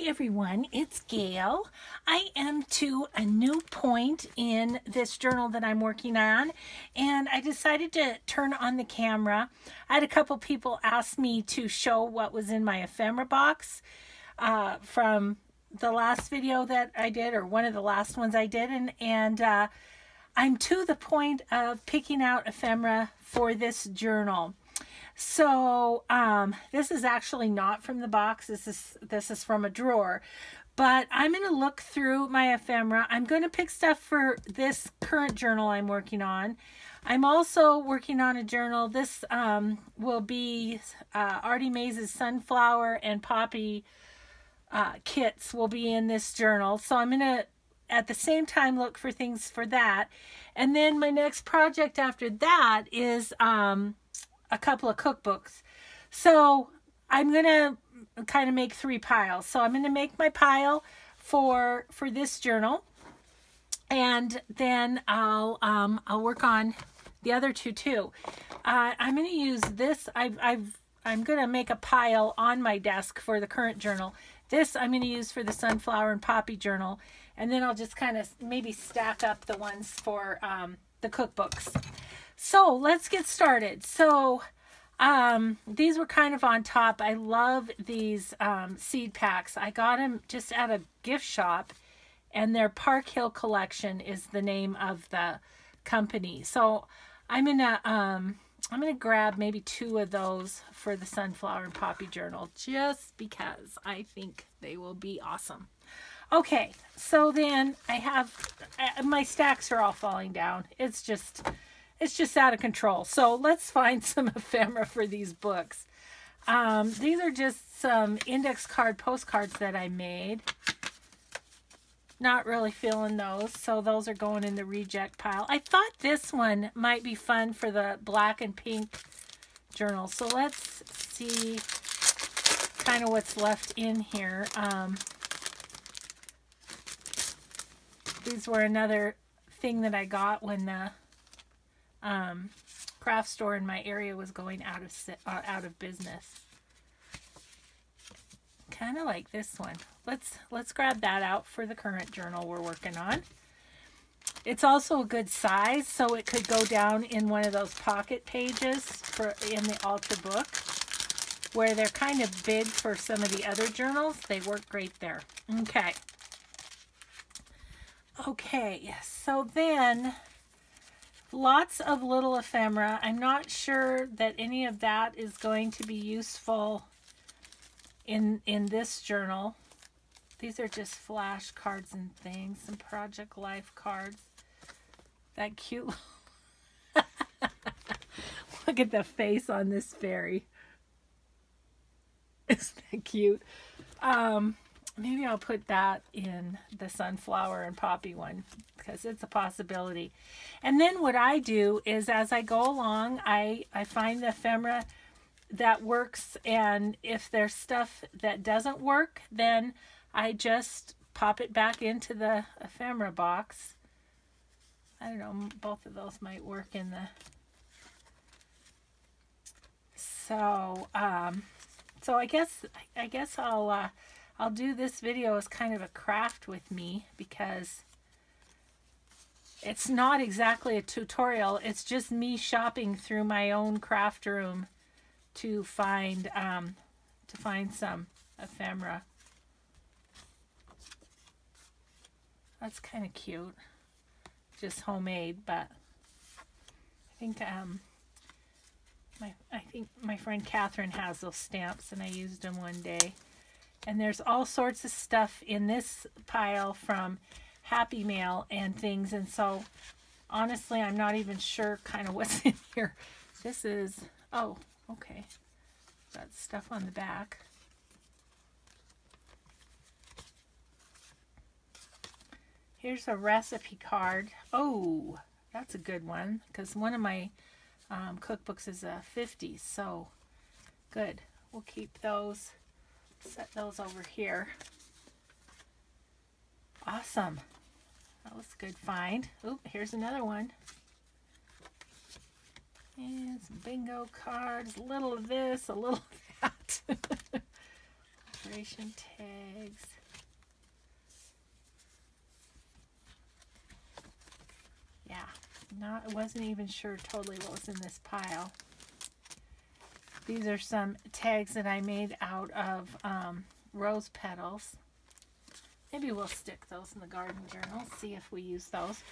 everyone, it's Gail. I am to a new point in this journal that I'm working on, and I decided to turn on the camera. I had a couple people ask me to show what was in my ephemera box from the last video that I did, or one of the last ones I did, and I'm to the point of picking out ephemera for this journal. So this is actually not from the box. This is from a drawer, but I'm going to look through my ephemera. I'm going to pick stuff for this current journal I'm working on. I'm also working on a journal. This will be Artie Mays' sunflower and poppy kits will be in this journal. So I'm going to at the same time look for things for that. And then my next project after that is a couple of cookbooks. So I'm going to kind of make three piles. So I'm going to make my pile for this journal, and then I'll work on the other two too. I'm going to use this. I'm going to make a pile on my desk for the current journal. This I'm going to use for the sunflower and poppy journal, and then I'll just kind of maybe stack up the ones for the cookbooks. So let's get started. So these were kind of on top. I love these seed packs. I got them just at a gift shop, and their Park Hill collection is the name of the company. So I'm gonna grab maybe two of those for the sunflower and poppy journal, just because I think they will be awesome. Okay, so then I have my stacks are all falling down. It's just out of control. So let's find some ephemera for these books. These are just some index card postcards that I made. Not really feeling those, so those are going in the reject pile. I thought this one might be fun for the black and pink journal. So let's see kind of what's left in here. These were another thing that I got when the craft store in my area was going out of business. Kind of like this one. Let's grab that out for the current journal we're working on. It's also a good size, so it could go down in one of those pocket pages in the Ultra book, where they're kind of big for some of the other journals. They work great there. Okay, so then lots of little ephemera. I'm not sure that any of that is going to be useful in this journal. These are just flash cards and things, some Project Life cards. That cute. Look at the face on this fairy. Isn't that cute? Maybe I'll put that in the sunflower and poppy one, because it's a possibility. And then what I do is, as I go along, I find the ephemera that works, and if there's stuff that doesn't work, then I just pop it back into the ephemera box. I don't know, both of those might work in the... So I guess I'll do this video as kind of a craft with me, because it's not exactly a tutorial. It's just me shopping through my own craft room to find some ephemera. That's kind of cute. Just homemade, but I think my friend Catherine has those stamps, and I used them one day. And there's all sorts of stuff in this pile from Happy Mail and things. And so, honestly, I'm not even sure kind of what's in here. This is, oh, okay. Got stuff on the back. Here's a recipe card. Oh, that's a good one, because one of my cookbooks is a 50. So, good. We'll keep those. Set those over here. Awesome. That was a good find. Oop, here's another one. And some bingo cards. A little of this, a little of that. Illustration tags. Yeah, I wasn't even sure totally what was in this pile. These are some tags that I made out of rose petals. Maybe we'll stick those in the garden journal, see if we use those.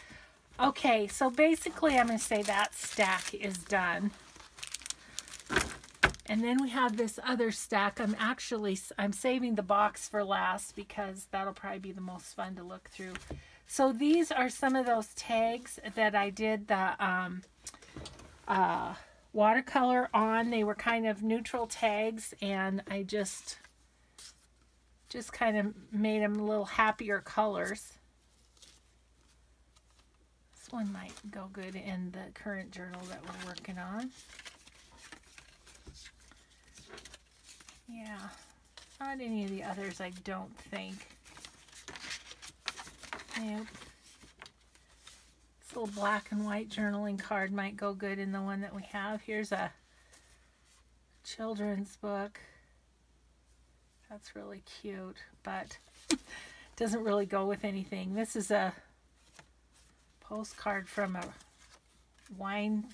Okay, so basically I'm going to say that stack is done. And then we have this other stack. I'm saving the box for last because that'll probably be the most fun to look through. So these are some of those tags that I did the watercolor on. They were kind of neutral tags, and I just kind of made them a little happier colors. This one might go good in the current journal that we're working on. Yeah, not any of the others, I don't think. Nope. This little black and white journaling card might go good in the one that we have. Here's a children's book. That's really cute, but doesn't really go with anything. This is a postcard from a wine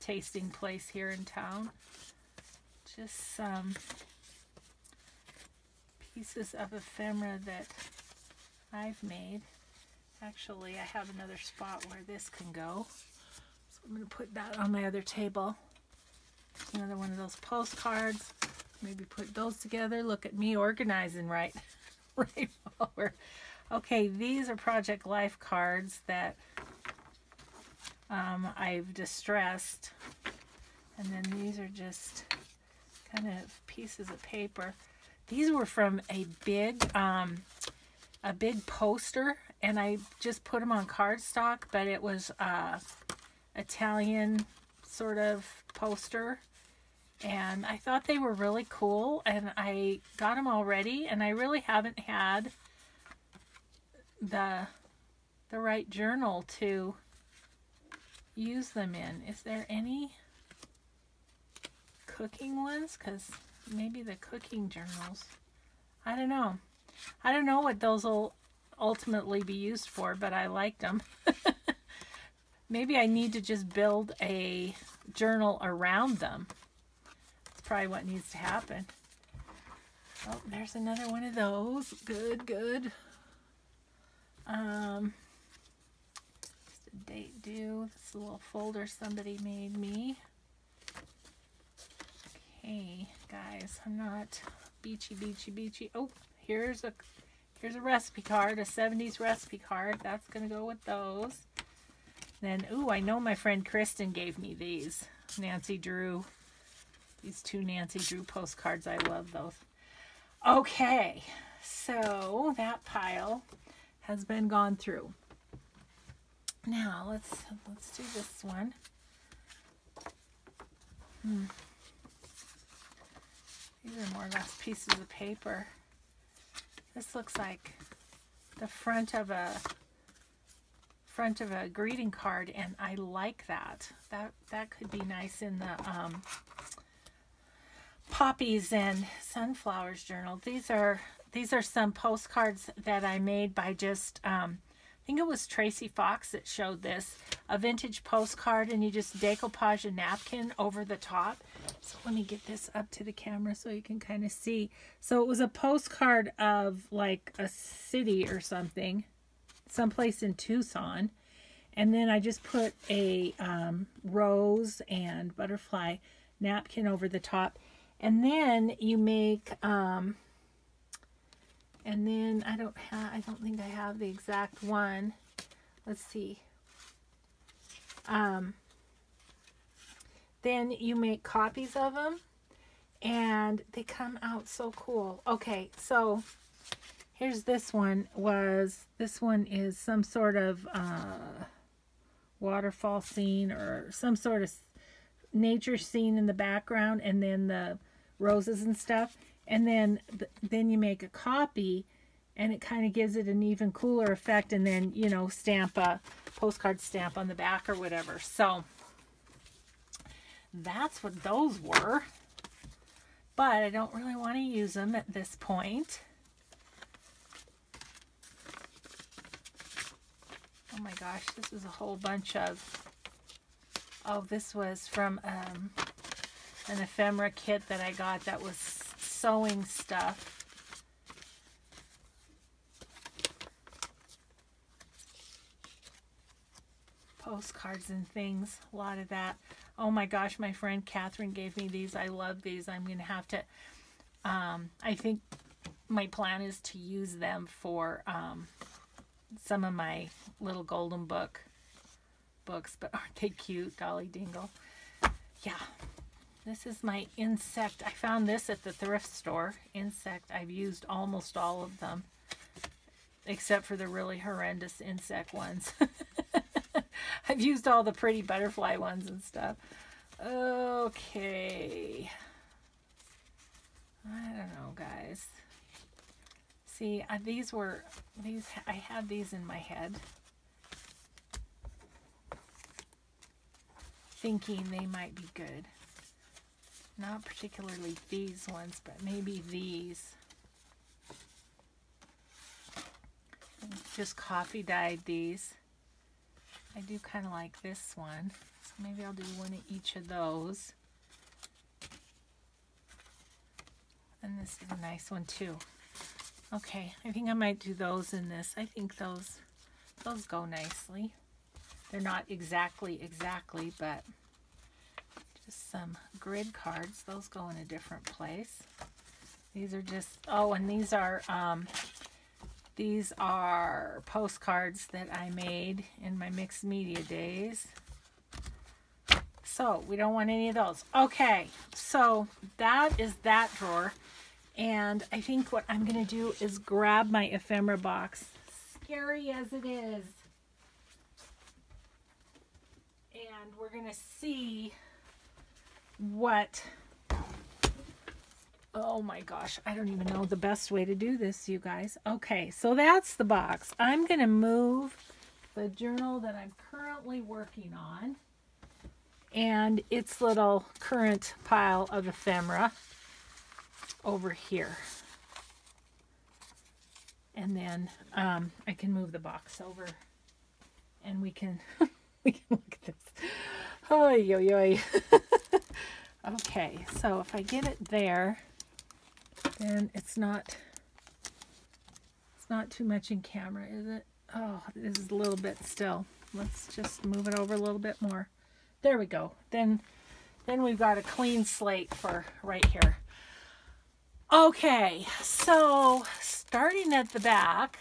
tasting place here in town. Just some pieces of ephemera that I've made. Actually, I have another spot where this can go, so I'm going to put that on my other table. Another one of those postcards. Maybe put those together. Look at me organizing right while we're... Okay, these are Project Life cards that I've distressed, and then these are just kind of pieces of paper. These were from a big poster, and I just put them on cardstock, but it was Italian sort of poster, and I thought they were really cool, and I got them already, and I really haven't had the right journal to use them in. Is there any cooking ones? Because maybe the cooking journals, I don't know. I don't know what those will ultimately be used for, but I liked them. Maybe I need to just build a journal around them. That's probably what needs to happen. Oh, there's another one of those. Good, good. Just a date due. This is a little folder somebody made me. Okay, guys, I'm not beachy. Oh, here's a recipe card, a 70s recipe card. That's gonna go with those. Then, ooh, I know my friend Kristen gave me these. Nancy Drew. These two Nancy Drew postcards. I love those. Okay, so that pile has been gone through. Now let's do this one. These are more or less pieces of paper. This looks like the front of a greeting card, and I like that. That could be nice in the poppies and sunflowers journal. These are some postcards that I made by just I think it was Tracy Fox that showed this, a vintage postcard, and you just decoupage a napkin over the top. So let me get this up to the camera so you can kind of see. So it was a postcard of like a city or something, someplace in Tucson, and then I just put a rose and butterfly napkin over the top, and then you make and then I don't think I have the exact one. Let's see. Then you make copies of them, and they come out so cool. Okay, so here's this one. This one is some sort of waterfall scene or some sort of nature scene in the background, and then the roses and stuff. And then you make a copy, and it kind of gives it an even cooler effect, and then, you know, stamp a postcard stamp on the back or whatever. So that's what those were. but I don't really want to use them at this point. Oh my gosh, this is a whole bunch of, oh, this was from an ephemera kit that I got that was sewing stuff. Postcards and things, a lot of that. Oh my gosh, my friend Catherine gave me these. I love these. I'm going to have to, I think my plan is to use them for some of my little golden books, but aren't they cute? Dolly Dingle. Yeah, this is my insect. I found this at the thrift store. Insect, I've used almost all of them, except for the really horrendous insect ones. I've used all the pretty butterfly ones and stuff. Okay. I don't know, guys. See, I had these in my head, thinking they might be good. Not particularly these ones, but maybe these. Just coffee dyed these. I do kind of like this one, so maybe I'll do one of each of those. And this is a nice one too. Okay, I think I might do those in this. I think those go nicely. They're not exactly, but just some grid cards. Those go in a different place. These are just, oh, and these are postcards that I made in my mixed media days. So we don't want any of those. Okay, so that is that drawer. And I think what I'm going to do is grab my ephemera box, scary as it is. And we're going to see what... Oh my gosh, I don't even know the best way to do this, you guys. Okay, so that's the box. I'm going to move the journal that I'm currently working on and its little current pile of ephemera over here. And then I can move the box over and we can we can look at this. Oy, oy, oy. Okay, so if I get it there, then it's not too much in camera, is it? Oh, this is a little bit still. Let's just move it over a little bit more. There we go. Then we've got a clean slate for right here. Okay, so starting at the back,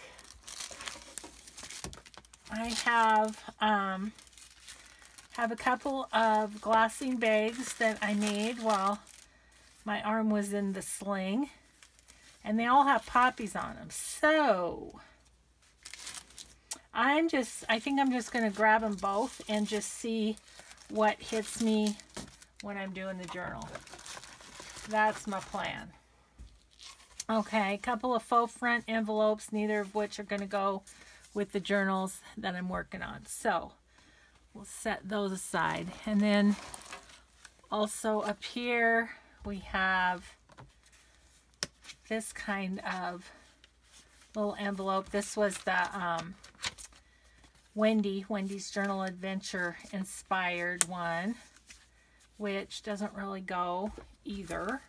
I have a couple of glassine bags that I made while my arm was in the sling, and they all have poppies on them. So I think I'm just going to grab them both and just see what hits me when I'm doing the journal. That's my plan. Okay, a couple of faux front envelopes, neither of which are going to go with the journals that I'm working on. So we'll set those aside. And then also up here we have this kind of little envelope. This was the Wendy's Journal Adventure inspired one, which doesn't really go either.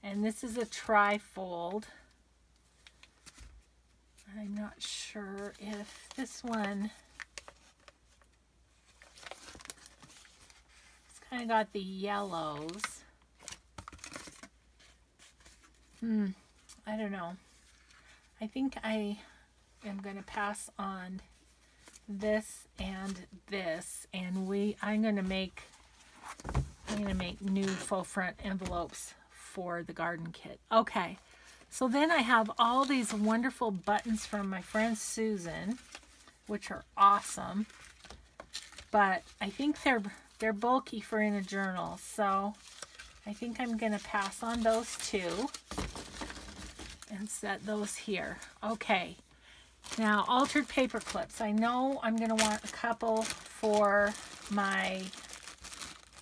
And this is a trifold. I'm not sure if this one, it's kind of got the yellows. I don't know. I think I am going to pass on this and this, and I'm going to make new faux front envelopes for the garden kit. Okay, so then I have all these wonderful buttons from my friend Susan, which are awesome, but I think they're bulky for in a journal, so I think I'm going to pass on those two and set those here. Okay, now altered paper clips. I know I'm going to want a couple for my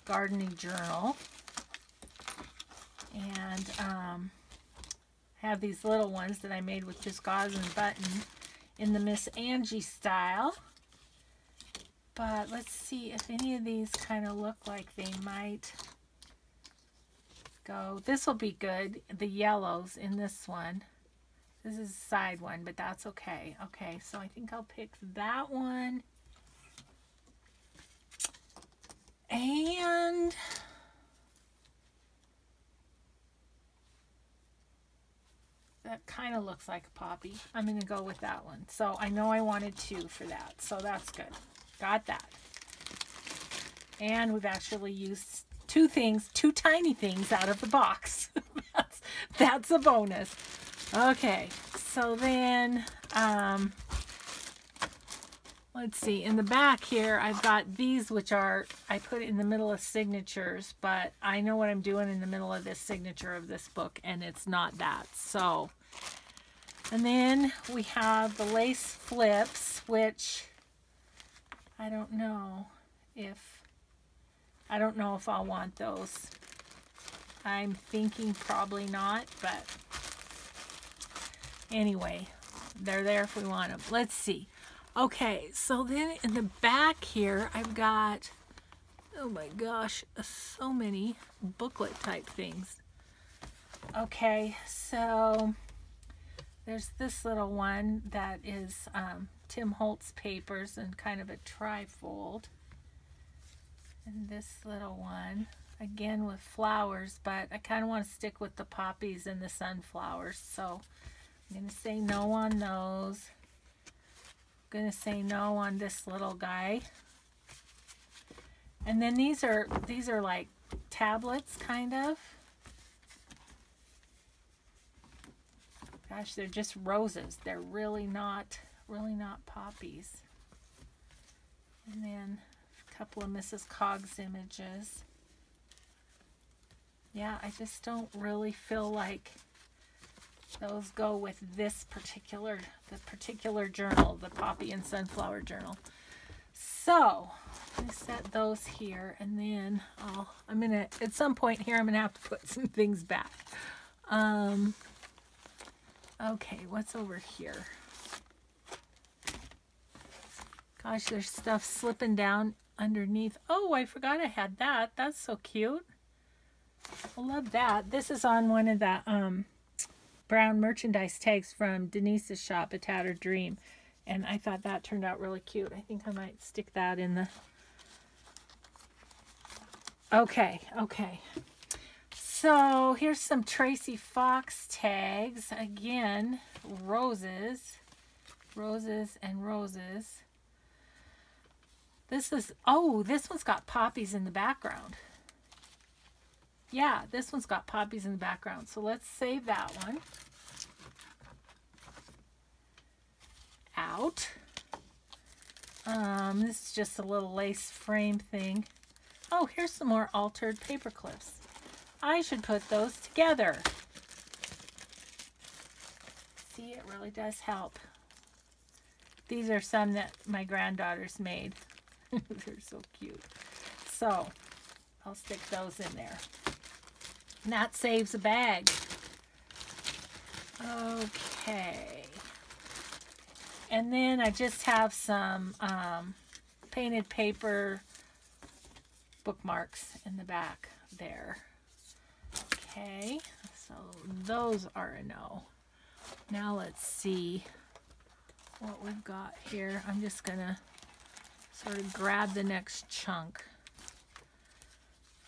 gardening journal. And I have these little ones that I made with just gauze and button in the Miss Angie style. But let's see if any of these kind of look like they might go. This will be good. The yellows in this one. This is a side one, but that's okay. Okay, so I think I'll pick that one. And that kind of looks like a poppy. I'm going to go with that one. So I know I wanted 2 for that, so that's good. Got that. And we've actually used 2 things, 2 tiny things out of the box. that's a bonus. Okay, so then let's see, in the back here I've got these, which are, I put in the middle of signatures, but I know what I'm doing in the middle of this signature of this book, and it's not that. So, and then we have the lace flips, which I don't know if I'll want those. I'm thinking probably not, but anyway, they're there if we want them. Let's see. Okay, so then in the back here, I've got, oh my gosh, so many booklet type things. Okay, so there's this little one that is Tim Holtz papers and kind of a trifold. And this little one, again with flowers, but I kind of want to stick with the poppies and the sunflowers. So I'm going to say no on those. I'm going to say no on this little guy. And then these are like tablets, kind of. Gosh, they're just roses. They're really not poppies. And then a couple of Mrs. Coggs images. Yeah, I just don't really feel like those go with this particular journal, the Poppy and Sunflower Journal. So I'm gonna set those here, and then I'm gonna, at some point here, I'm gonna have to put some things back. Okay, what's over here? Gosh, there's stuff slipping down underneath. Oh, I forgot I had that. That's so cute. I love that. This is on one of the brown merchandise tags from Denise's shop, A Tattered Dream. And I thought that turned out really cute. I think I might stick that in the... Okay. So here's some Tracy Fox tags. Again, roses and roses. This one's got poppies in the background. Yeah, this one's got poppies in the background. So let's save that one. Out. This is just a little lace frame thing. Oh, here's some more altered paper clips. I should put those together. See, it really does help. These are some that my granddaughters made. They're so cute. So I'll stick those in there. And that saves a bag. Okay. And then I just have some painted paper bookmarks in the back there. Okay, so those are a no. Now let's see what we've got here. I'm just gonna sort of grab the next chunk.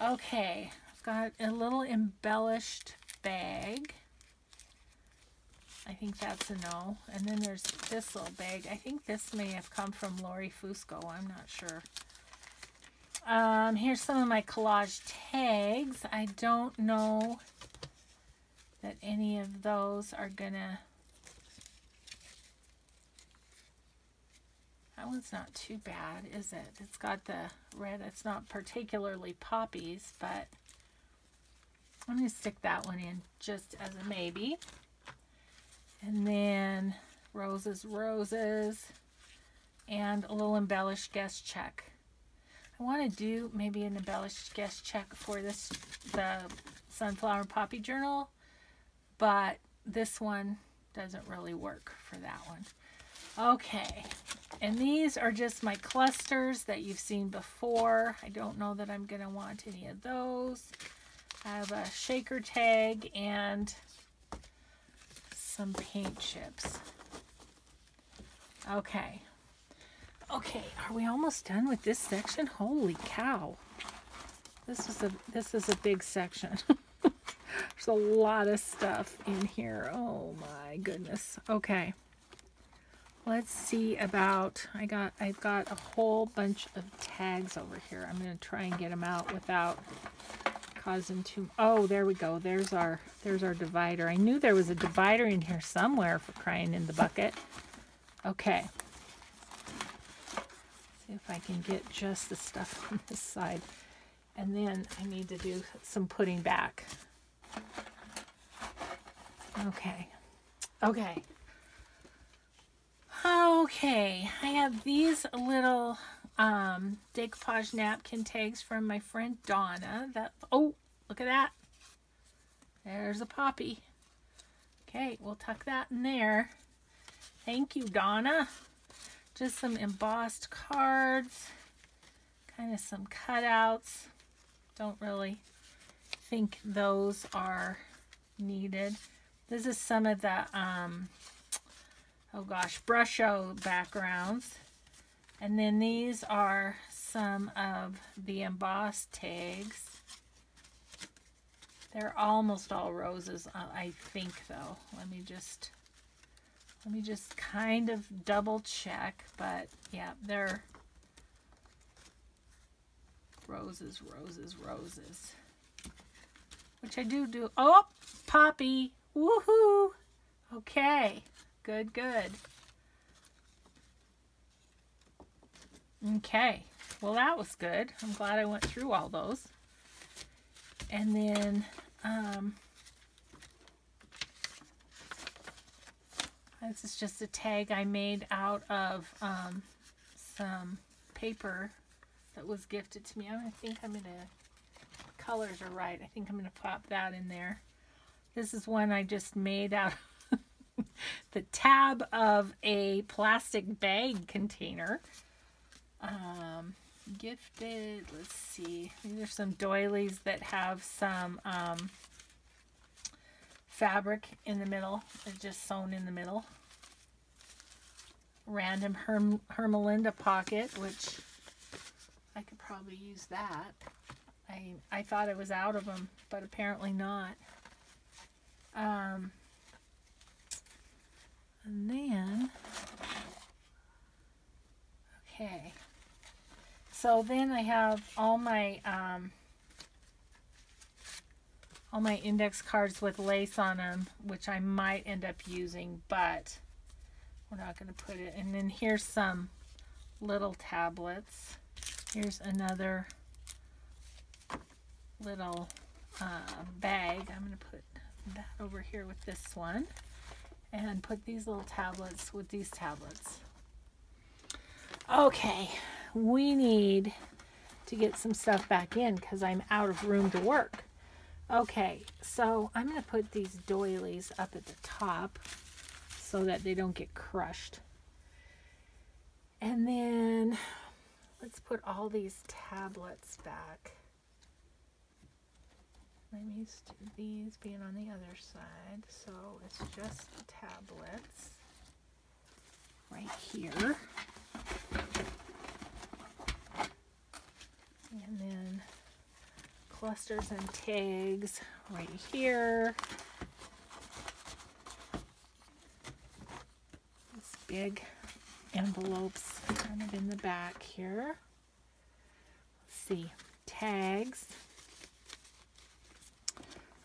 Okay, I've got a little embellished bag. I think that's a no. And then there's this little bag. I think this may have come from Lori Fusco. I'm not sure. Here's some of my collage tags. I don't know that any of those are gonna... That one's not too bad, is it? It's got the red. It's not particularly poppies, but I'm going to stick that one in just as a maybe. And then roses, and a little embellished guest check. I want to do maybe an embellished guest check for the sunflower poppy journal, but this one doesn't really work for that one. Okay, and these are just my clusters that you've seen before. I don't know that I'm going to want any of those. I have a shaker tag and some paint chips. Okay. Okay, are we almost done with this section? Holy cow. This is a big section. There's a lot of stuff in here. Oh my goodness. Okay. Let's see about, I've got a whole bunch of tags over here. I'm going to try and get them out without causing too, oh, there we go. There's our divider. I knew there was a divider in here somewhere, for crying in the bucket. Okay. See if I can get just the stuff on this side. And then I need to do some putting back. Okay. Okay. Okay, I have these little decoupage napkin tags from my friend Donna. Oh, look at that. There's a poppy. Okay, we'll tuck that in there. Thank you, Donna. Just some embossed cards, kind of some cutouts. Don't really think those are needed. This is some of the oh gosh, brush-o backgrounds. And then these are some of the embossed tags. They're almost all roses, I think, though. Let me just kind of double check, but yeah, they're roses, roses, roses. Which I do. Oh, poppy. Woohoo. Okay. Good, good. Okay. Well, that was good. I'm glad I went through all those. And then, this is just a tag I made out of some paper that was gifted to me. I think I'm going to, colors are right. I think I'm going to pop that in there. This is one I just made out of the tab of a plastic bag container. Gifted, let's see. These are some doilies that have some fabric in the middle. They're just sewn in the middle. Random Hermelinda pocket, which I could probably use that. I thought I was out of them, but apparently not. And then, okay. So then I have all my index cards with lace on them, which I might end up using, but we're not going to put it. And then here's some little tablets. Here's another little bag. I'm going to put that over here with this one and put these little tablets with these tablets. Okay, we need to get some stuff back in because I'm out of room to work. Okay, so I'm going to put these doilies up at the top so that they don't get crushed. And then let's put all these tablets back. I'm used to these being on the other side, so it's just the tablets right here. And then clusters and tags right here. This big envelopes kind of in the back here. Let's see, tags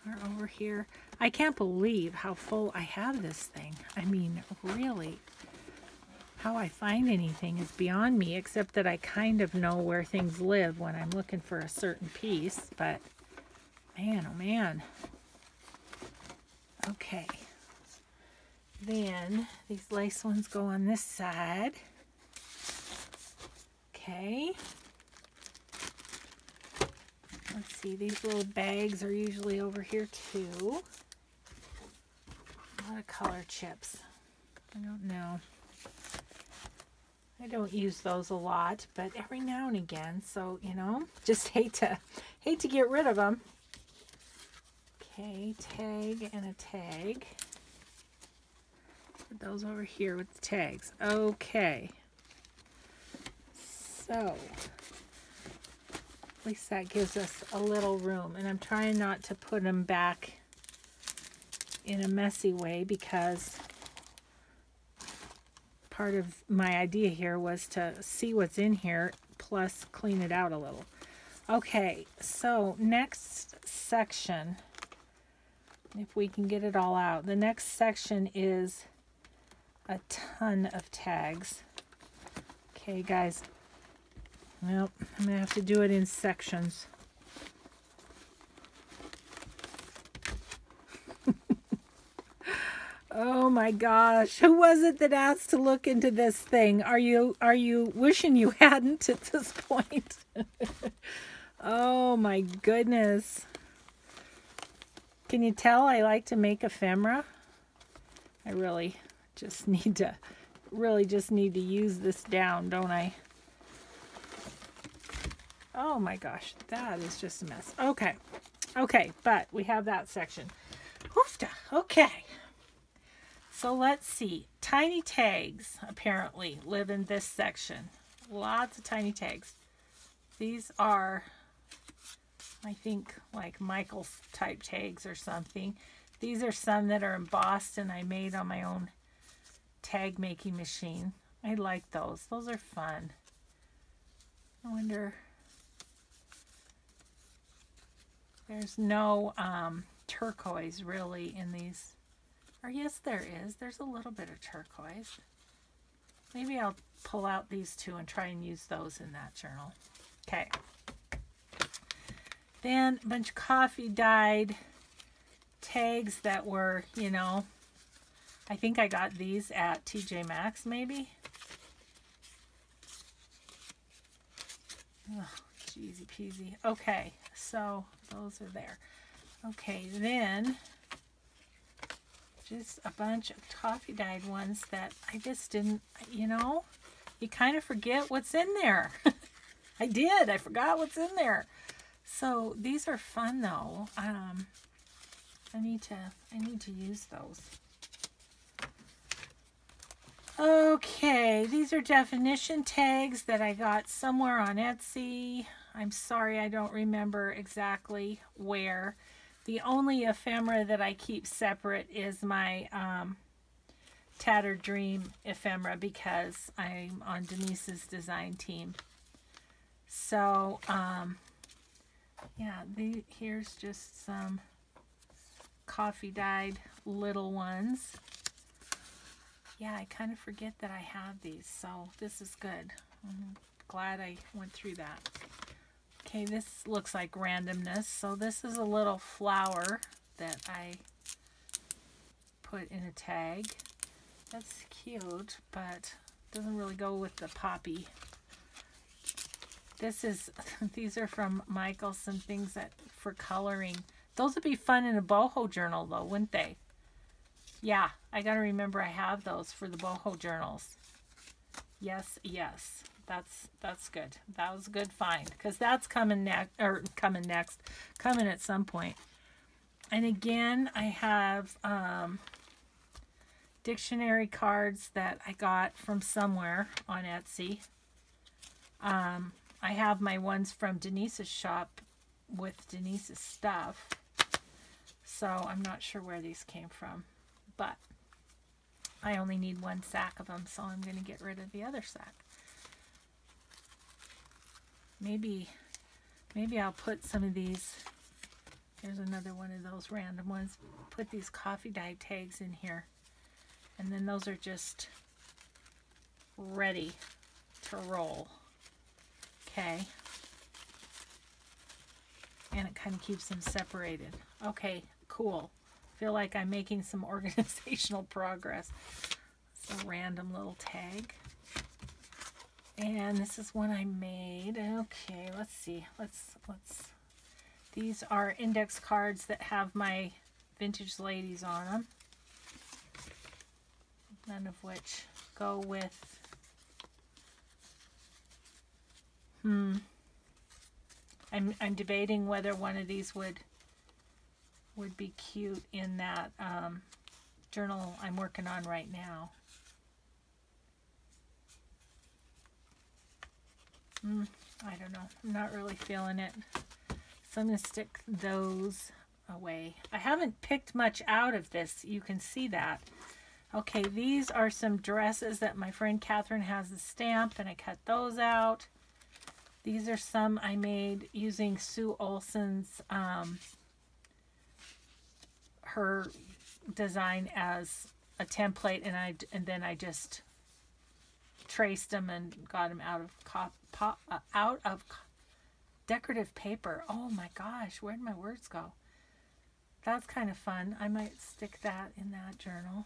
are over here. I can't believe how full I have this thing. I mean, really, how I find anything is beyond me, except that I kind of know where things live when I'm looking for a certain piece, but man, oh man. Okay. Then these lace ones go on this side. Okay. Let's see, these little bags are usually over here too. A lot of color chips. I don't know. I don't use those a lot, but every now and again, so you know, just hate to get rid of them. Okay, tag and a tag. Put those over here with the tags. Okay. So, at least that gives us a little room, and I'm trying not to put them back in a messy way because part of my idea here was to see what's in here plus clean it out a little. Okay, so next section, if we can get it all out, the next section is a ton of tags. Okay guys, well, I'm gonna have to do it in sections. Oh my gosh, who was it that asked to look into this thing? Are you wishing you hadn't at this point? Oh my goodness. Can you tell I like to make ephemera? I really just need to use this down, don't I? Oh my gosh, that is just a mess. Okay, but we have that section. Oofta, okay. So let's see. Tiny tags apparently live in this section. Lots of tiny tags. These are, I think, like Michael's type tags or something. These are some that are embossed and I made on my own tag making machine. I like those. Those are fun. I wonder. There's no turquoise really in these. Or yes, there is. There's a little bit of turquoise. Maybe I'll pull out these two and try and use those in that journal. Okay. Then a bunch of coffee dyed tags that were, you know, I think I got these at TJ Maxx maybe. Oh, easy peasy. Okay, so those are there. Okay, then just a bunch of coffee dyed ones that I just didn't, you know, you kind of forget what's in there. I did. I forgot what's in there. So these are fun though. I need to use those. Okay, these are definition tags that I got somewhere on Etsy. I'm sorry, I don't remember exactly where. The only ephemera that I keep separate is my Tattered Dream ephemera because I'm on Denise's design team. So, yeah, here's just some coffee dyed little ones. Yeah, I kind of forget that I have these, so this is good. I'm glad I went through that. Okay, this looks like randomness. So this is a little flower that I put in a tag. That's cute, but doesn't really go with the poppy. These are from Michael, some things that for coloring. Those would be fun in a boho journal though, wouldn't they? Yeah, I gotta remember I have those for the boho journals. Yes. That's good. That was a good find because that's coming at some point. And again, I have dictionary cards that I got from somewhere on Etsy. I have my ones from Denise's shop with Denise's stuff. So I'm not sure where these came from, but I only need one sack of them, so I'm going to get rid of the other sack. Maybe I'll put some of these. Here's another one of those random ones. Put these coffee dye tags in here. And then those are just ready to roll. Okay. And it kind of keeps them separated. Okay, cool. Feel like I'm making some organizational progress. It's a random little tag. And this is one I made. Okay, let's see. Let's These are index cards that have my vintage ladies on them. None of which go with... I'm debating whether one of these would be cute in that journal I'm working on right now. I don't know. I'm not really feeling it. So I'm going to stick those away. I haven't picked much out of this. You can see that. Okay, these are some dresses that my friend Catherine has a stamp, and I cut those out. These are some I made using Sue Olson's, her design as a template, and then I just traced them and got them out of decorative paper. Oh my gosh, where'd my words go? That's kind of fun. I might stick that in that journal.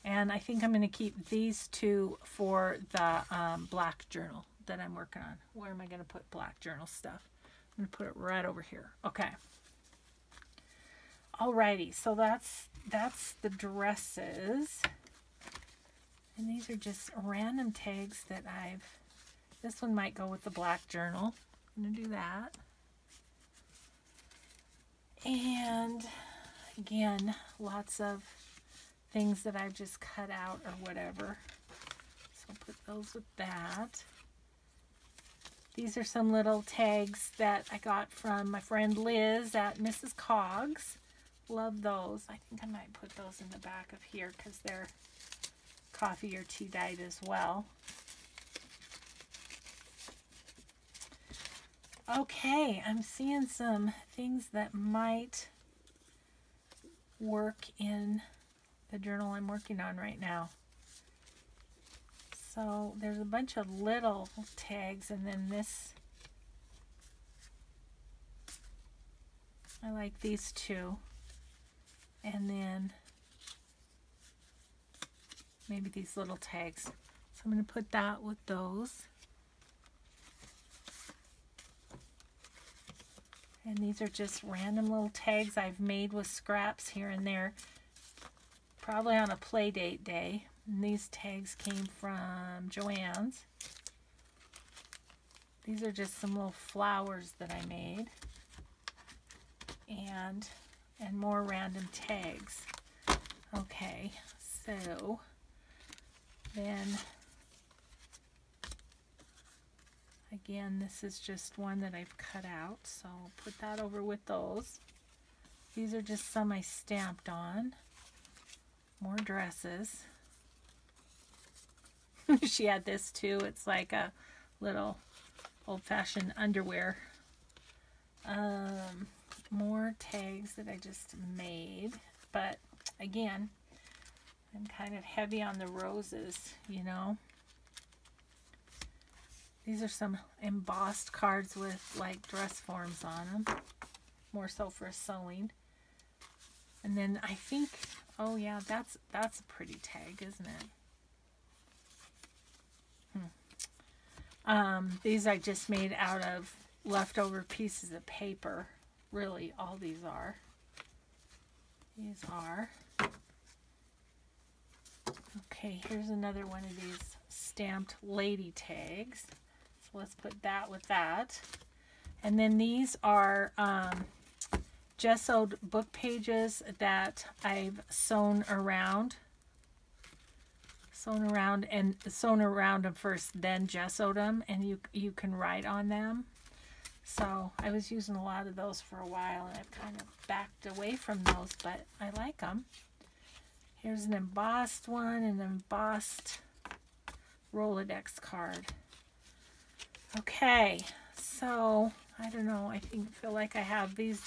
And I think I'm going to keep these two for the black journal that I'm working on. Where am I going to put black journal stuff? I'm going to put it right over here. Okay. Alrighty, so that's the dresses. And these are just random tags that this one might go with the black journal. I'm going to do that. And again, lots of things that I've just cut out or whatever. So I'll put those with that. These are some little tags that I got from my friend Liz at Mrs. Coggs. Love those. I think I might put those in the back of here because they're coffee or tea dyed as well. Okay, I'm seeing some things that might work in the journal I'm working on right now. So there's a bunch of little tags, and then this, I like these two, and then maybe these little tags. So I'm going to put that with those. And these are just random little tags I've made with scraps here and there, probably on a play date day. And these tags came from Joann's. These are just some little flowers that I made. And more random tags. Okay, so then again, this is just one that I've cut out, so I'll put that over with those. These are just some I stamped on. More dresses. She had this too. It's like a little old-fashioned underwear. More tags that I just made, but again, I'm kind of heavy on the roses, you know. These are some embossed cards with like dress forms on them, more so for sewing. And then I think, oh yeah, that's a pretty tag, isn't it? These I just made out of leftover pieces of paper. Really, all these are. These are. Okay, here's another one of these stamped lady tags. So let's put that with that. And then these are gessoed book pages that I've sewn around them first, then gessoed them, and you can write on them. So I was using a lot of those for a while, and I've kind of backed away from those, but I like them. Here's an embossed one, an embossed Rolodex card. Okay, so I don't know, I feel like I have these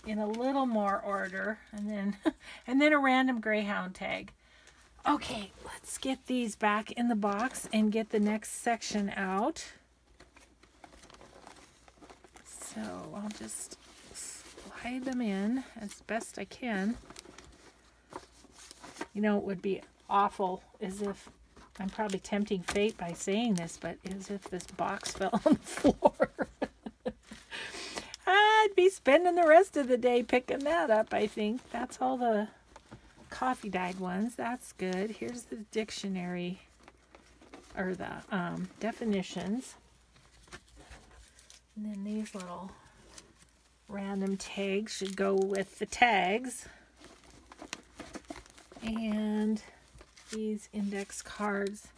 in a little more order, and then a random Greyhound tag. Okay, let's get these back in the box and get the next section out. So I'll just slide them in as best I can. You know, it would be awful as if, I'm probably tempting fate by saying this, but as if this box fell on the floor. I'd be spending the rest of the day picking that up, I think. That's all the coffee dyed ones. That's good. Here's the dictionary, or the definitions. And then these little random tags should go with the tags. And these index cards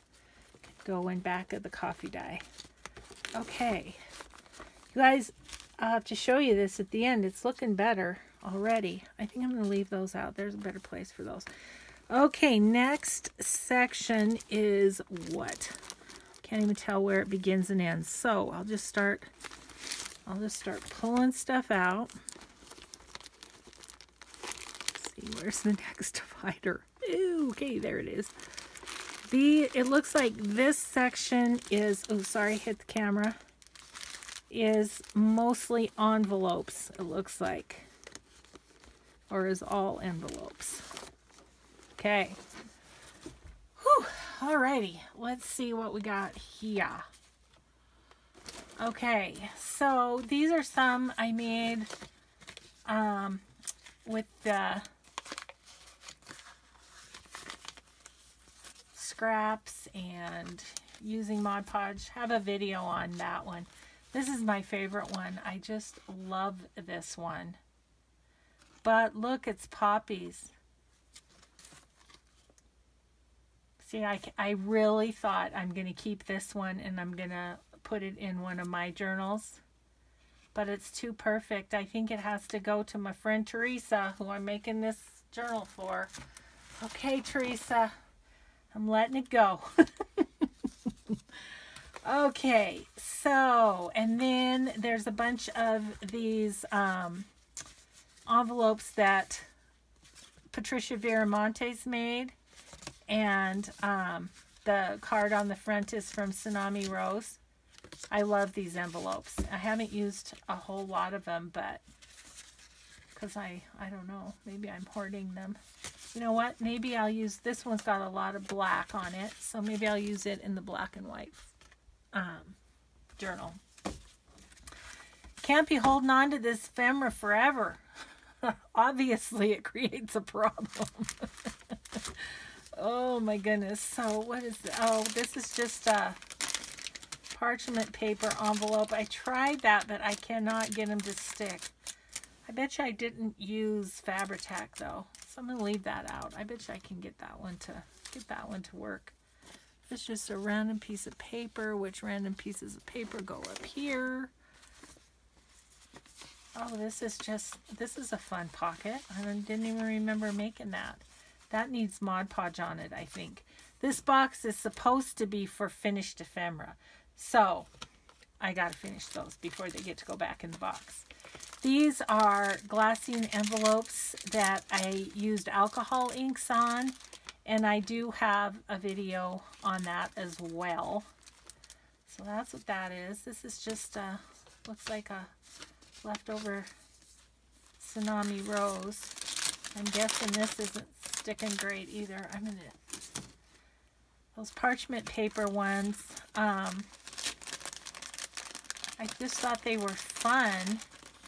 could go in back of the coffee dye. Okay. You guys, I'll have to show you this at the end. It's looking better already. I think I'm going to leave those out. There's a better place for those. Okay, next section is what? Can't even tell where it begins and ends. So I'll just start pulling stuff out. Let's see, where's the next divider? Ooh, okay, there it is. It looks like this section is, oh, sorry, hit the camera, is mostly envelopes, it looks like. Or is all envelopes. Okay. Whew. Alrighty, let's see what we got here. Okay, so these are some I made with the scraps and using Mod Podge. Have a video on that one. This is my favorite one. I just love this one. But look, it's poppies. See, I really thought I'm going to keep this one and I'm going to put it in one of my journals. But it's too perfect. I think it has to go to my friend Teresa, who I'm making this journal for. Okay, Teresa, I'm letting it go. Okay, so, and then there's a bunch of these envelopes that Patricia Viramontes made, and the card on the front is from Tsunami Rose. I love these envelopes. I haven't used a whole lot of them, but because I don't know, maybe I'm hoarding them. You know what, maybe I'll use, this one's got a lot of black on it, so maybe I'll use it in the black and white journal. Can't be holding on to this ephemera forever. Obviously it creates a problem. Oh my goodness. So what is this? Oh, this is just a parchment paper envelope. I tried that, but I cannot get them to stick. I bet you I didn't use Fabri-Tac though, so I'm gonna leave that out. I bet you I can get that one to work. It's just a random piece of paper, which random pieces of paper go up here. Oh, this is a fun pocket. I didn't even remember making that. That needs Mod Podge on it, I think. This box is supposed to be for finished ephemera. So, I gotta finish those before they get to go back in the box. These are Glassine envelopes that I used alcohol inks on. And I do have a video on that as well. So that's what that is. This is just, looks like a leftover Tsunami Rose. I'm guessing this isn't sticking great either. Those parchment paper ones, I just thought they were fun.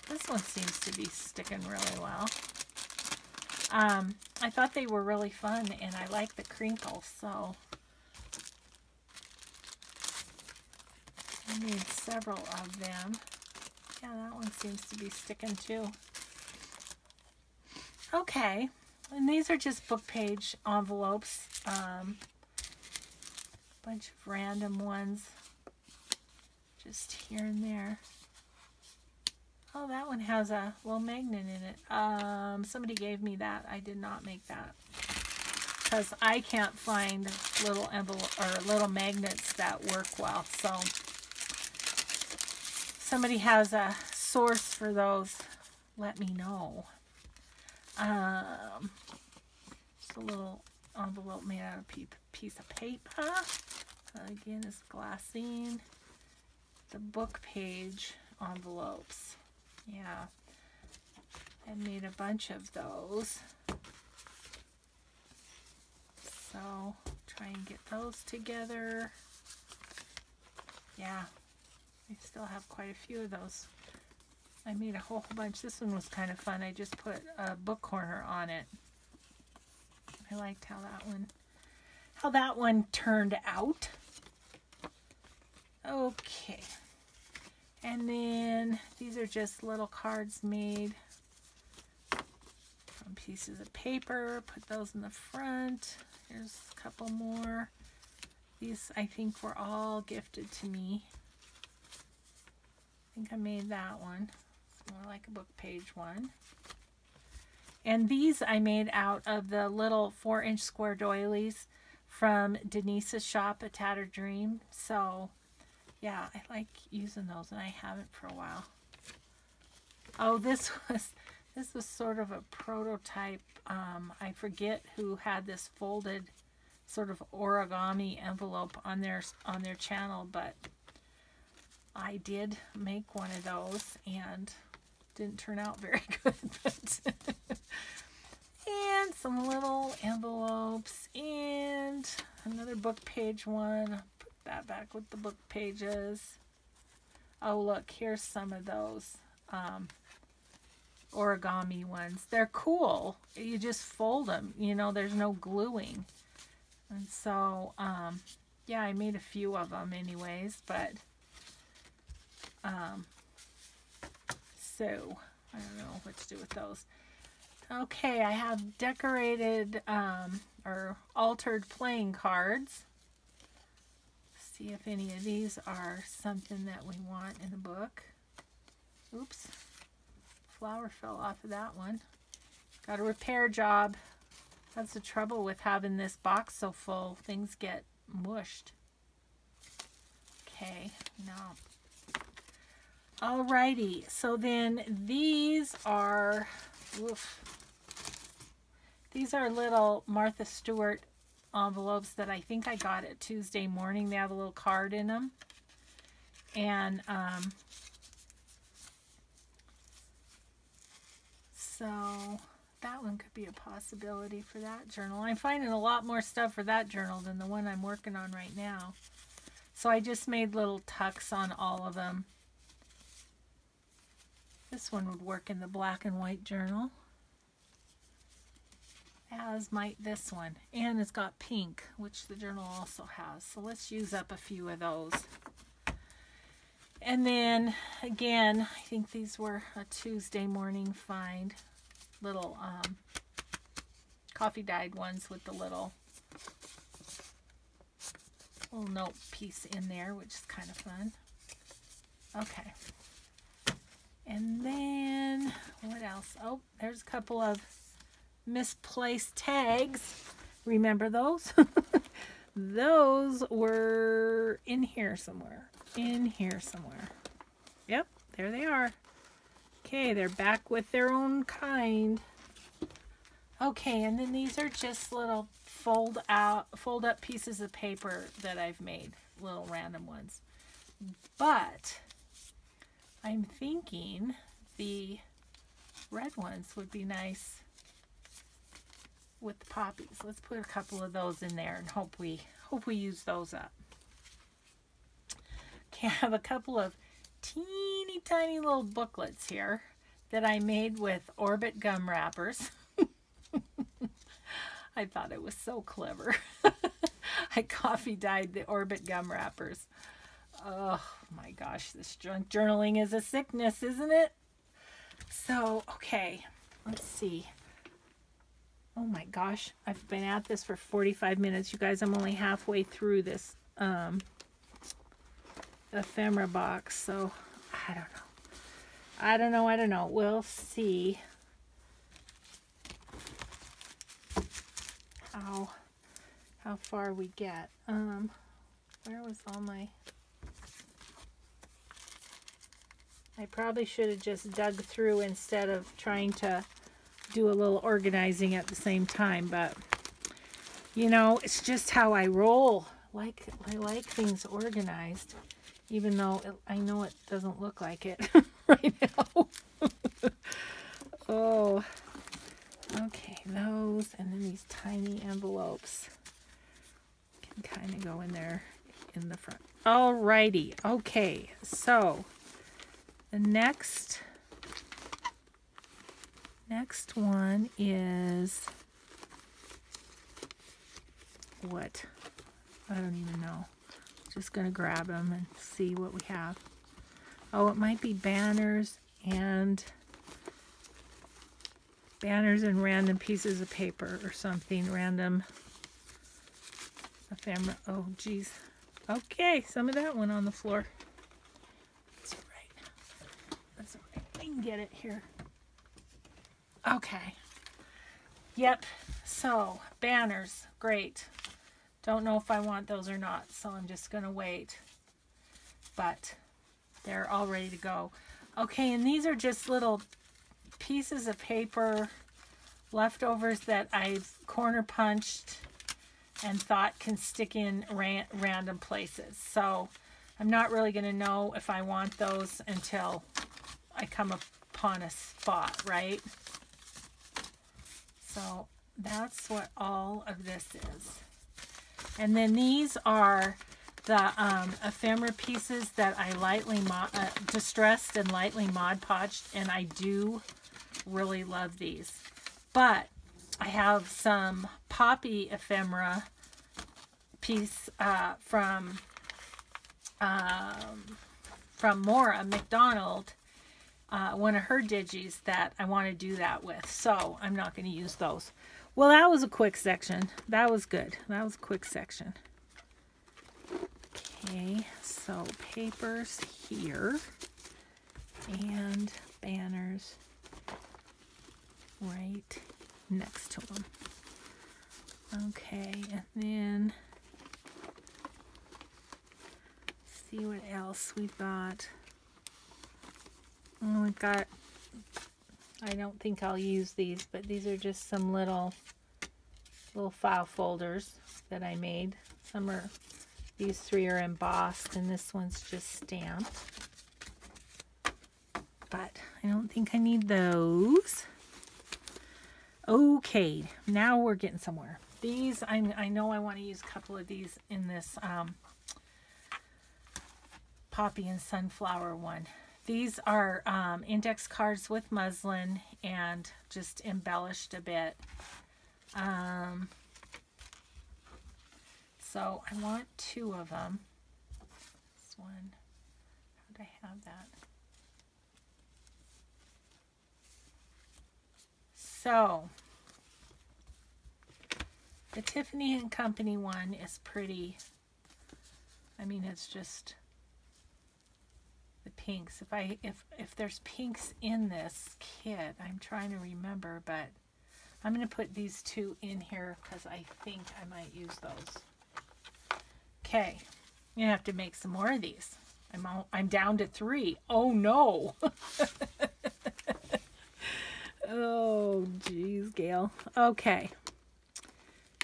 This one seems to be sticking really well. I thought they were really fun, and I like the crinkle, so I made several of them. Yeah, that one seems to be sticking too. Okay, and these are just book page envelopes. Bunch of random ones just here and there. Oh, that one has a little magnet in it. Somebody gave me that. I did not make that because I can't find little envelope or little magnets that work well. So if somebody has a source for those, let me know. Just a little envelope made out of a piece of paper. Again, it's glassine. The book page envelopes. Yeah, I made a bunch of those. So, try and get those together. Yeah, I still have quite a few of those I made a whole bunch. This one was kind of fun. I just put a book corner on it. I liked how that one turned out. Okay. And then these are just little cards made from pieces of paper. Put those in the front. Here's a couple more. These I think were all gifted to me. I think I made that one. It's more like a book page one. And these I made out of the little 4-inch square doilies from Denise's shop, A Tattered Dream. So yeah, I like using those, and I haven't for a while. Oh, this was sort of a prototype. I forget who had this folded sort of origami envelope on their channel, but I did make one of those and didn't turn out very good. And some little envelopes and another book page one. Put that back with the book pages. Oh, look, here's some of those origami ones. They're cool. You just fold them, you know, there's no gluing. And so, yeah, I made a few of them anyways, but, so, I don't know what to do with those. Okay, I have decorated, or altered playing cards. See if any of these are something that we want in the book. Oops, flower fell off of that one. Got a repair job. That's the trouble with having this box so full. Things get mushed. Okay, now. Alrighty, so then these are, these are little Martha Stewart envelopes that I think I got at Tuesday morning. They have a little card in them. And so that one could be a possibility for that journal. I'm finding a lot more stuff for that journal than the one I'm working on right now. So I just made little tucks on all of them. This one would work in the black and white journal, as might this one. And it's got pink, which the journal also has. So let's use up a few of those. And then, again, I think these were a Tuesday morning find. Little coffee dyed ones with the little note piece in there, which is kind of fun. Okay. And then, what else? Oh, there's a couple of misplaced tags. Remember those? Those were in here somewhere. In here somewhere. Yep, there they are. Okay, they're back with their own kind. Okay, and then these are just little fold up pieces of paper that I've made. Little random ones. But I'm thinking the red ones would be nice with the poppies. Let's put a couple of those in there and hope we use those up. Okay, I have a couple of teeny tiny little booklets here that I made with Orbit gum wrappers. I thought it was so clever. I coffee dyed the Orbit gum wrappers. Oh my gosh, this junk journaling is a sickness, isn't it? So, okay, let's see. Oh my gosh, I've been at this for 45 minutes. You guys, I'm only halfway through this ephemera box, so I don't know. We'll see how far we get. Where was all my... I probably should have just dug through instead of trying to do a little organizing at the same time, but you know, it's just how I roll. I like things organized, even though I know it doesn't look like it right now. Oh, okay, those, and then these tiny envelopes can kind of go in there in the front. Alrighty, okay, so the next Next one is what? I don't even know. Just going to grab them and see what we have. Oh, it might be banners and random pieces of paper or something. Random ephemera. Oh, geez. Okay, some of that went on the floor. That's all right. That's all right. I can get it here. Okay. Yep. So, banners. Great. Don't know if I want those or not, so I'm just going to wait. But they're all ready to go. Okay, and these are just little pieces of paper, leftovers that I've corner punched and thought can stick in random places. So I'm not really going to know if I want those until I come upon a spot, right? So that's what all of this is. And then these are the ephemera pieces that I lightly distressed and lightly Mod Podged, and I do really love these. But I have some poppy ephemera piece from Maura McDonald, one of her digis that I want to do that with. So I'm not going to use those. Well, that was a quick section. That was good. That was a quick section. Okay, so papers here and banners right next to them. Okay, and then see what else we've got. Oh, we've got, I don't think I'll use these, but these are just some little file folders that I made. Some are, these three are embossed, and this one's just stamped. But I don't think I need those. Okay, now we're getting somewhere. These, I know I want to use a couple of these in this poppy and sunflower one. These are index cards with muslin and just embellished a bit. So I want two of them. This one, how did I have that? So the Tiffany & Company one is pretty. I mean, it's just the pinks. If there's pinks in this kit, I'm trying to remember, but I'm going to put these two in here because I think I might use those. Okay, I'm going to have to make some more of these. I'm down to 3. Oh no. Oh, geez, Gail. Okay.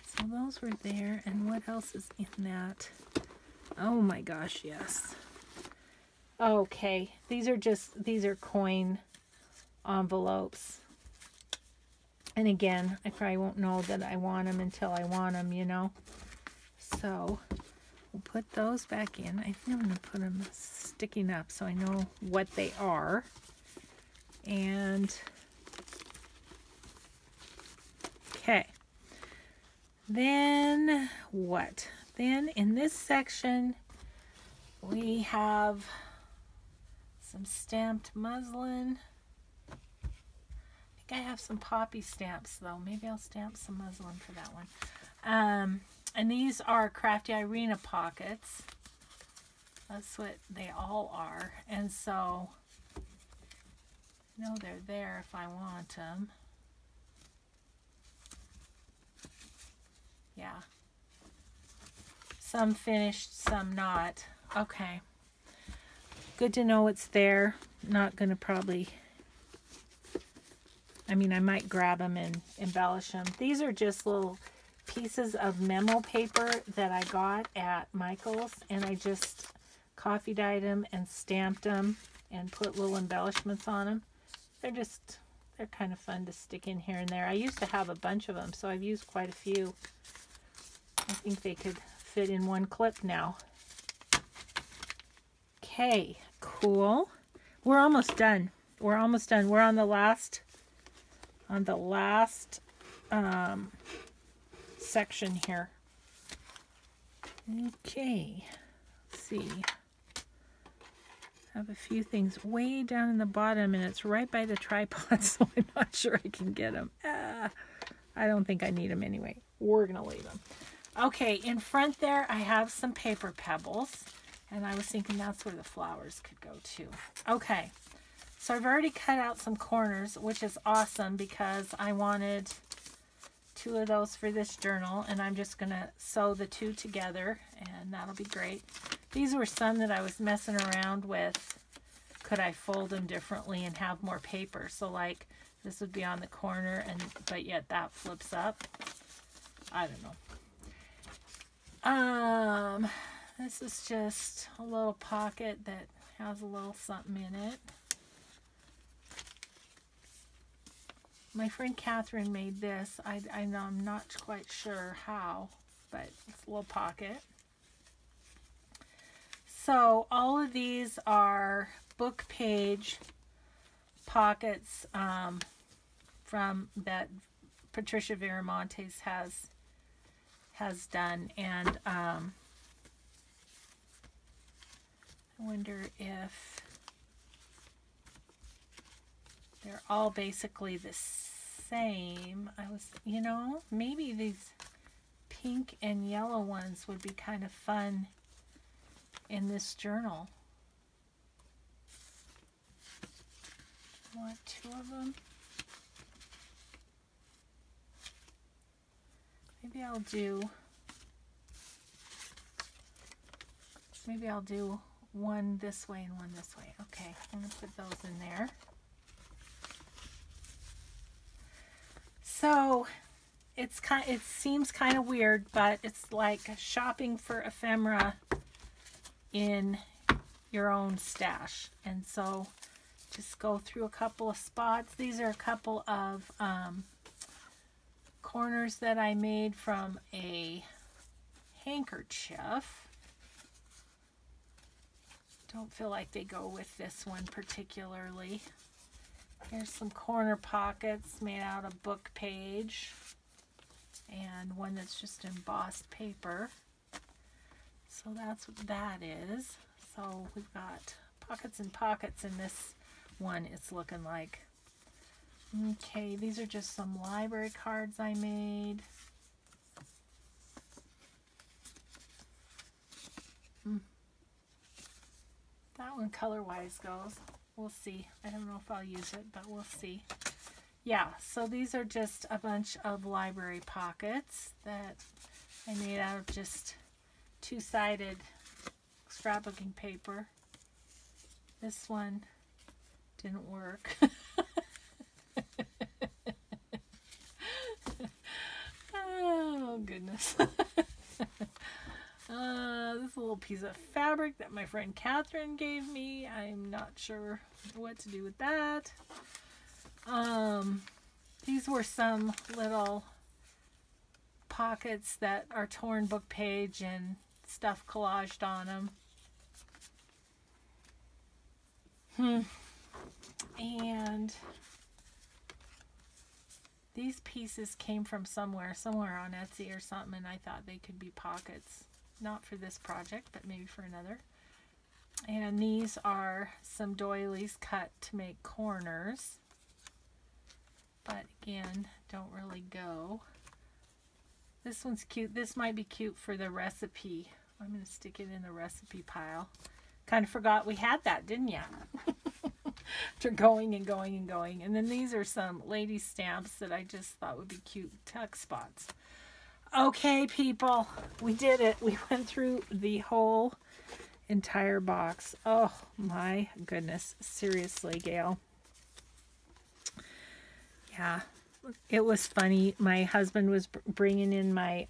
So those were there, and what else is in that? Oh my gosh, yes. Okay, these are coin envelopes. And again, I probably won't know that I want them until I want them, you know. So we'll put those back in. I think I'm going to put them sticking up so I know what they are. And okay. Then what? Then in this section, we have some stamped muslin. I think I have some poppy stamps though. Maybe I'll stamp some muslin for that one. And these are Crafty Irina pockets. That's what they all are. And so, I know they're there if I want them. Yeah. Some finished, some not. Okay. Good to know it's there. Not going to probably... I mean, I might grab them and embellish them. These are just little pieces of memo paper that I got at Michael's, and I just coffee dyed them and stamped them and put little embellishments on them. They're kind of fun to stick in here and there. I used to have a bunch of them, so I've used quite a few. I think they could fit in one clip now. Okay, cool. We're almost done. We're almost done. We're on the last on the last section here. Okay, let's see. I have a few things way down in the bottom, and it's right by the tripod, so I'm not sure I can get them. I don't think I need them anyway. We're going to leave them. Okay, in front there, I have some paper pebbles, and I was thinking that's where the flowers could go too. Okay, so I've already cut out some corners, which is awesome because I wanted 2 of those for this journal, and I'm just going to sew the 2 together, and that'll be great. These were some that I was messing around with. Could I fold them differently and have more paper? So like this would be on the corner, but yet that flips up. I don't know. This is just a little pocket that has a little something in it. My friend Catherine made this. I know I'm not quite sure how, but it's a little pocket. So all of these are book page pockets from that Patricia Viramontes has done, and I wonder if they're all basically the same. Maybe these pink and yellow ones would be kind of fun in this journal. I want 2 of them. Maybe I'll do one this way and one this way. Okay, I'm going to put those in there. So it seems kind of weird, but it's like shopping for ephemera in your own stash. And so just go through a couple of spots. These are a couple of corners that I made from a handkerchief. Don't feel like they go with this one particularly. Here's some corner pockets made out of book page, and one that's just embossed paper. So that's what that is. So we've got pockets and pockets in this one, it's looking like. Okay, these are just some library cards I made. That one color-wise goes. We'll see. I don't know if I'll use it, but we'll see. Yeah, so these are just a bunch of library pockets that I made out of just 2-sided scrapbooking paper. This one didn't work. Oh, goodness. This is a little piece of fabric that my friend Catherine gave me. I'm not sure what to do with that. These were some little pockets that are torn book page and stuff collaged on them. And these pieces came from somewhere on Etsy or something, and I thought they could be pockets. Not for this project, but maybe for another. And these are some doilies cut to make corners. But again, don't really go. This one's cute. This might be cute for the recipe. I'm going to stick it in the recipe pile. Kind of forgot we had that, didn't ya? After going and going and going. And then these are some lady stamps that I just thought would be cute tuck spots. Okay, people, we did it. We went through the whole entire box. Oh my goodness. Seriously, Gail. Yeah, it was funny. My husband was bringing in my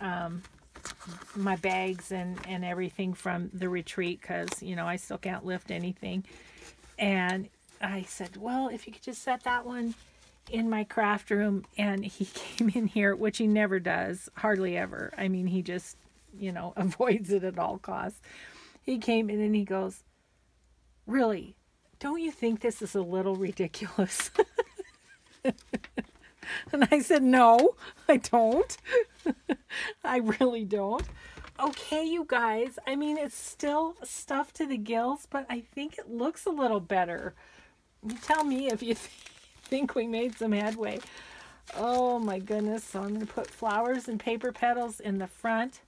my bags and everything from the retreat because, I still can't lift anything. And I said, well, if you could just set that one in my craft room. And he came in here, which he never does, hardly ever. I mean, he just, avoids it at all costs. He came in and he goes, really, don't you think this is a little ridiculous? And I said, no, I don't. I really don't. Okay, you guys. I mean, it's still stuffed to the gills, but I think it looks a little better. You tell me if you think we made some headway. Oh my goodness. So I'm going to put flowers and paper petals in the front.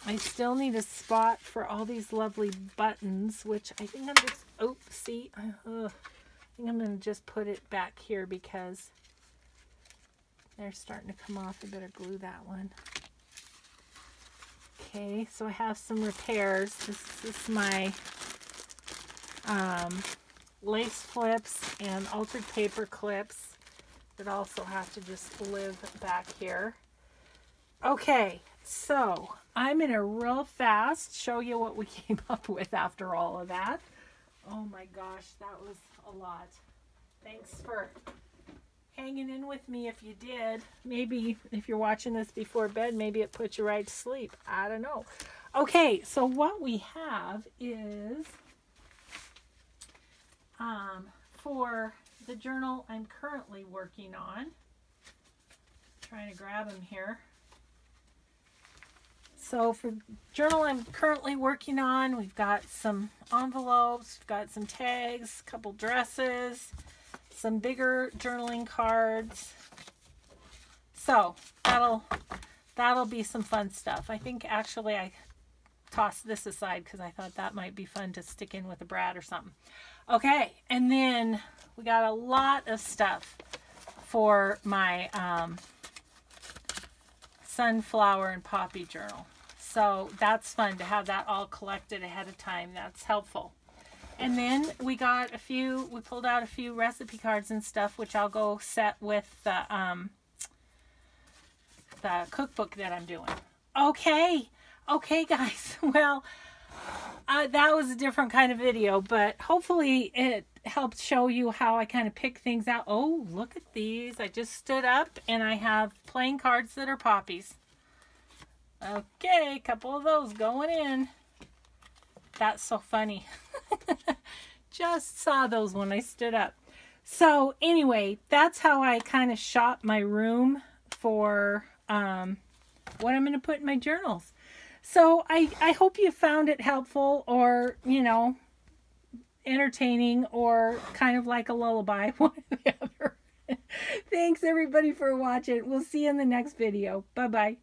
I still need a spot for all these lovely buttons, which I think I'm just, oh, see, I think I'm going to just put it back here because they're starting to come off. I better glue that one. Okay, so I have some repairs. This is my lace flips and altered paper clips that also have to just live back here. Okay, so I'm going to real fast show you what we came up with after all of that. Oh my gosh, that was a lot. Thanks for hanging in with me if you did. Maybe if you're watching this before bed, maybe it put you right to sleep. I don't know. Okay, so what we have is for the journal I'm currently working on. Trying to grab them here. So for the journal I'm currently working on, we've got some envelopes, we've got some tags, a couple dresses, some bigger journaling cards. So that'll be some fun stuff. I think actually I tossed this aside because I thought that might be fun to stick in with a Brad or something. Okay, and then we got a lot of stuff for my sunflower and poppy journal. So that's fun to have that all collected ahead of time. That's helpful. And then we pulled out a few recipe cards and stuff, which I'll go set with the cookbook that I'm doing. Okay, guys. Well, that was a different kind of video, but hopefully it helped show you how I kind of pick things out. Oh, look at these. I just stood up and I have playing cards that are poppies. Okay, a couple of those going in. That's so funny. Just saw those when I stood up. So anyway, that's how I kind of shop my room for what I'm going to put in my journals. So I hope you found it helpful or, entertaining or kind of like a lullaby, one or the other. Thanks everybody for watching. We'll see you in the next video. Bye-bye.